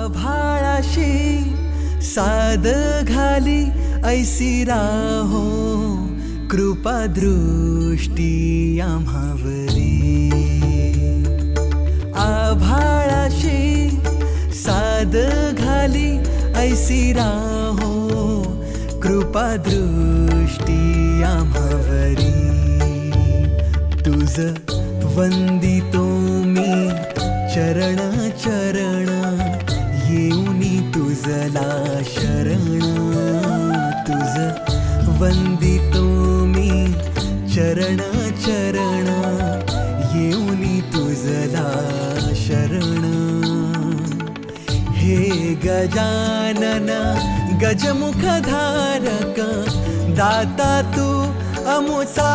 आभाळाशी साद घाली ऐसी राहो कृपा दृष्टी आम्हावरी. आभाळाशी साद घाली ऐसी राहो कृपा दृष्टी आम्हावरी. तुझ वंदितो मी चरण चरण येऊनी तुझला शरण. तुझ वंदितो मी चरण चरण येऊनी तुझला शरण. हे गजानन गजमुखधारक दाता तू अमुचा.